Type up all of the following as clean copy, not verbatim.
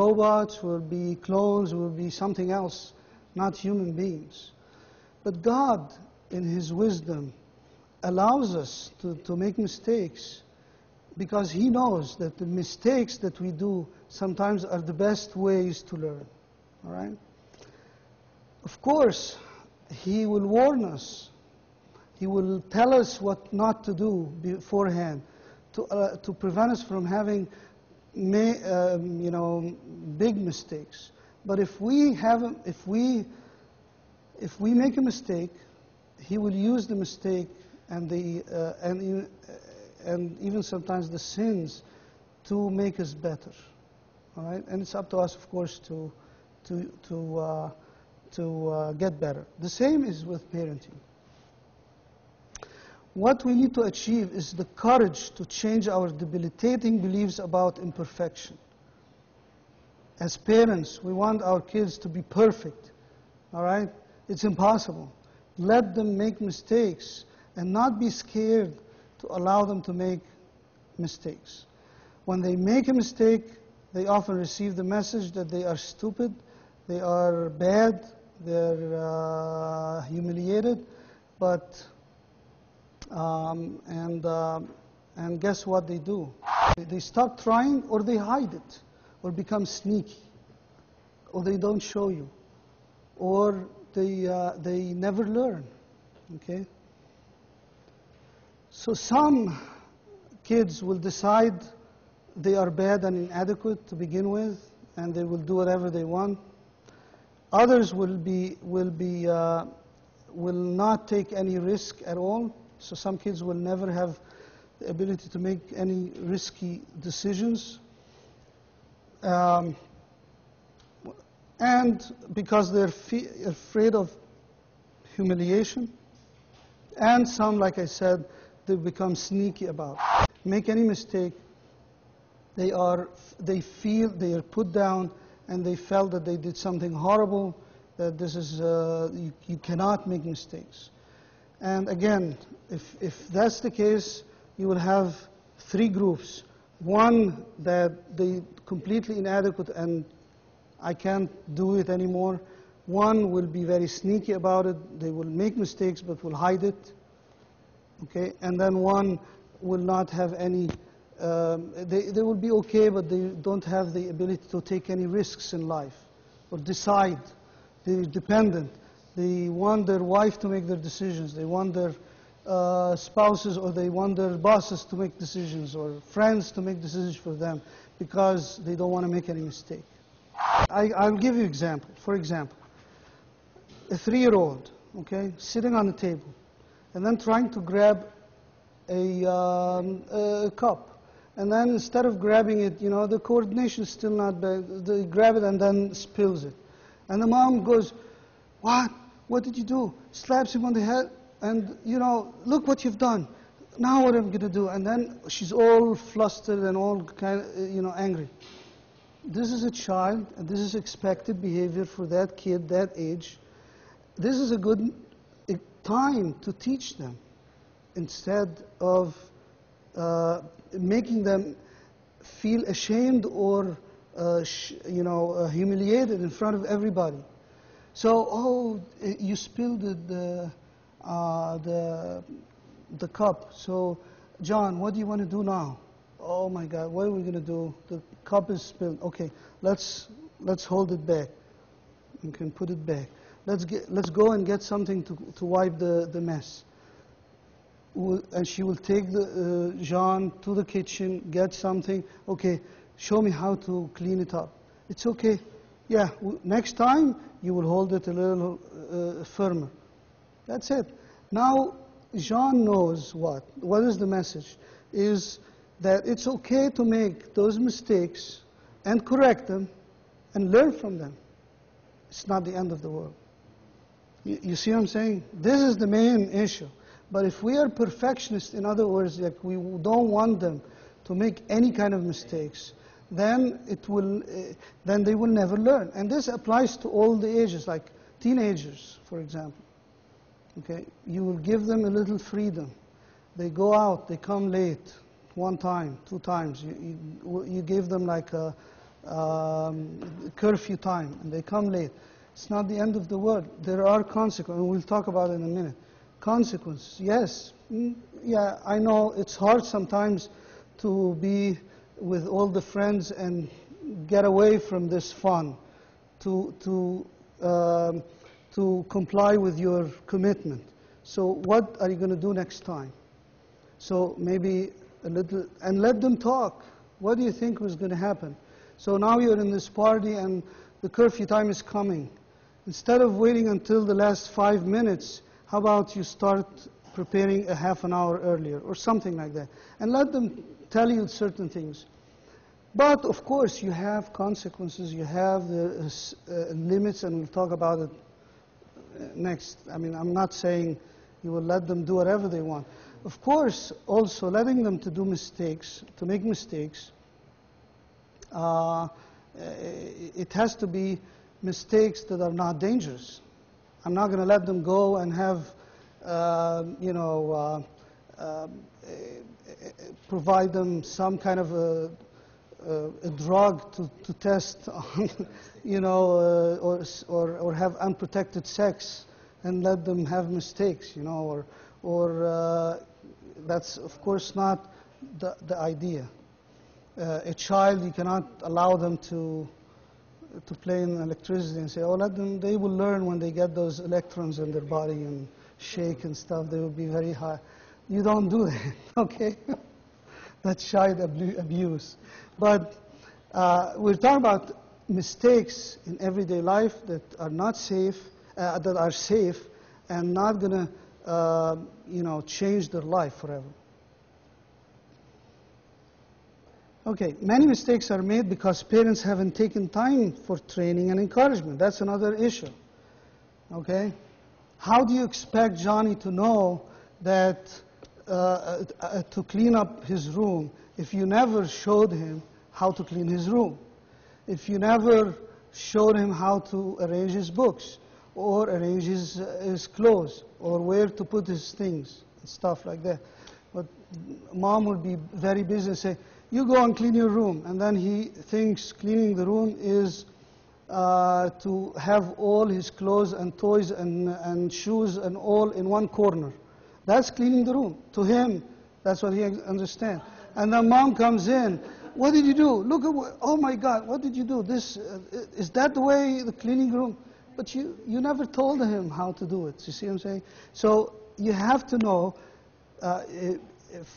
robots, we'll be clones, we'll be something else, not human beings. But God, in His wisdom, allows us to make mistakes because He knows that the mistakes that we do sometimes are the best ways to learn. All right? Of course, He will warn us. He will tell us what not to do beforehand to prevent us from having big mistakes. But if we make a mistake, He will use the mistake and even sometimes the sins to make us better. All right, and it's up to us, of course, to get better. The same is with parenting. What we need to achieve is the courage to change our debilitating beliefs about imperfection. As parents, we want our kids to be perfect. All right? It's impossible. Let them make mistakes and not be scared to allow them to make mistakes. When they make a mistake, they often receive the message that they are stupid, they are bad, they're humiliated, but and guess what they do? They stop trying, or they hide it, or become sneaky, or they don't show you, or they never learn. Okay? So some kids will decide they are bad and inadequate to begin with, and they will do whatever they want. Others will not take any risk at all. So some kids will never have the ability to make any risky decisions. And because they're afraid of humiliation. And some, like I said, they become sneaky about it. Make any mistake, they feel they are put down, and they felt that they did something horrible, that this is, you cannot make mistakes. And again, if that's the case, you will have three groups. One, that they completely inadequate and I can't do it anymore. One will be very sneaky about it. They will make mistakes but will hide it. Okay? And then one will not have any, they will be okay, but they don't have the ability to take any risks in life or decide. They're dependent. They want their wife to make their decisions. They want their spouses or they want their bosses to make decisions or friends to make decisions for them because they don't want to make any mistake. I'll give you an example. For example, a 3-year-old, okay, sitting on the table and then trying to grab a cup. And then instead of grabbing it, you know, the coordination is still not there. They grab it and then spills it. And the mom goes, "What? What did you do?" Slaps him on the head and, you know, "Look what you've done. Now what am I going to do?" And then she's all flustered and all kind of, you know, angry. This is a child, and this is expected behavior for that kid, that age. This is a good time to teach them instead of making them feel ashamed or humiliated in front of everybody. So, oh, you spilled the cup. So, John, what do you want to do now? Oh my God, what are we going to do? The cup is spilled. Okay, let's hold it back. You can put it back. Let's go and get something to wipe the mess. And she will take Jean to the kitchen, get something. Okay, show me how to clean it up. It's okay. Yeah, next time you will hold it a little firmer. That's it. Now Jean knows what. What is the message? Is that it's okay to make those mistakes and correct them and learn from them. It's not the end of the world. You see what I'm saying? This is the main issue. But if we are perfectionists, in other words, like we don't want them to make any kind of mistakes, then they will never learn. And this applies to all the ages, like teenagers, for example. Okay, you will give them a little freedom. They go out, they come late, 1 time, 2 times. You give them like curfew time and they come late, it's not the end of the world. There are consequences, and we'll talk about it in a minute. Consequences, yes. Yeah, I know it's hard sometimes to be with all the friends and get away from this fun, to comply with your commitment. So what are you going to do next time? So maybe a little, and let them talk. What do you think was going to happen? So now you're in this party and the curfew time is coming. Instead of waiting until the last 5 minutes, how about you start preparing a half an hour earlier or something like that? And let them tell you certain things. But of course, you have consequences, you have the limits, and we'll talk about it next. I mean, I'm not saying you will let them do whatever they want. Of course, also letting them to do mistakes, to make mistakes, it has to be mistakes that are not dangerous. I'm not going to let them go and have, provide them some kind of a drug to test on, or have unprotected sex and let them have mistakes, or that's of course not the idea. A child, you cannot allow them to play in electricity and say, oh, let them, they will learn when they get those electrons in their body and shake and stuff, they will be very high. You don't do that, okay? That's child abuse. But we're talking about mistakes in everyday life that are not safe, that are safe and not going to, change their life forever. Okay, many mistakes are made because parents haven't taken time for training and encouragement. That's another issue. Okay? How do you expect Johnny to know that to clean up his room if you never showed him how to clean his room? If you never showed him how to arrange his books or arrange his clothes or where to put his things and stuff like that. But mom would be very busy and say, you go and clean your room. And then he thinks cleaning the room is to have all his clothes and toys and shoes and all in one corner. That's cleaning the room. To him, that's what he understands. And then mom comes in. What did you do? Look at what, oh my God, what did you do? This, is that the way the cleaning room? But you never told him how to do it. You see what I'm saying? So you have to know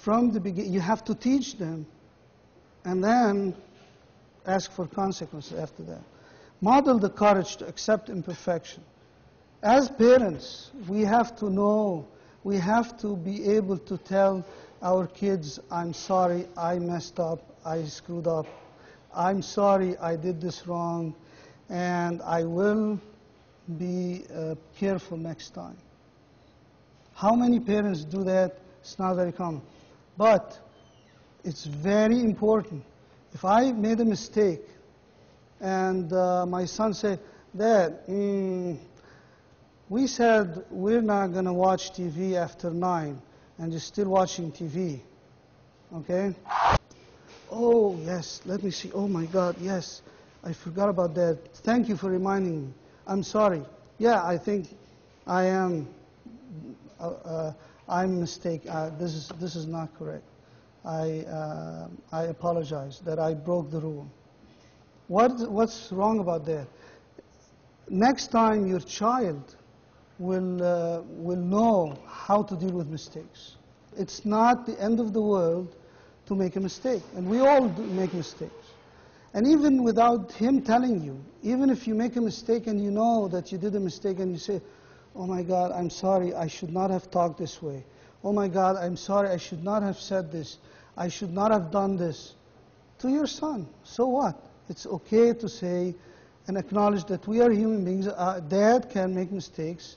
from the beginning, you have to teach them and then ask for consequences after that. Model the courage to accept imperfection. As parents, we have to know, we have to be able to tell our kids, I'm sorry, I messed up, I screwed up. I'm sorry, I did this wrong, and I will be careful next time. How many parents do that? It's not very common. But it's very important. If I made a mistake and my son said, Dad, we said we're not going to watch TV after 9, and you're still watching TV, okay? Oh, yes, let me see. Oh, my God, yes, I forgot about that. Thank you for reminding me. I'm sorry. Yeah, I think I am, I'm mistaken. This is not correct. I apologize that I broke the rule. What's wrong about that? Next time your child will know how to deal with mistakes. It's not the end of the world to make a mistake, and we all make mistakes. And even without him telling you, even if you make a mistake and you know that you did a mistake and you say, oh my God, I'm sorry, I should not have talked this way. Oh my God, I'm sorry, I should not have said this. I should not have done this. To your son, so what? It's okay to say and acknowledge that we are human beings. Dad can make mistakes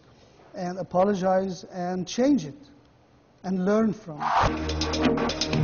and apologize and change it and learn from it.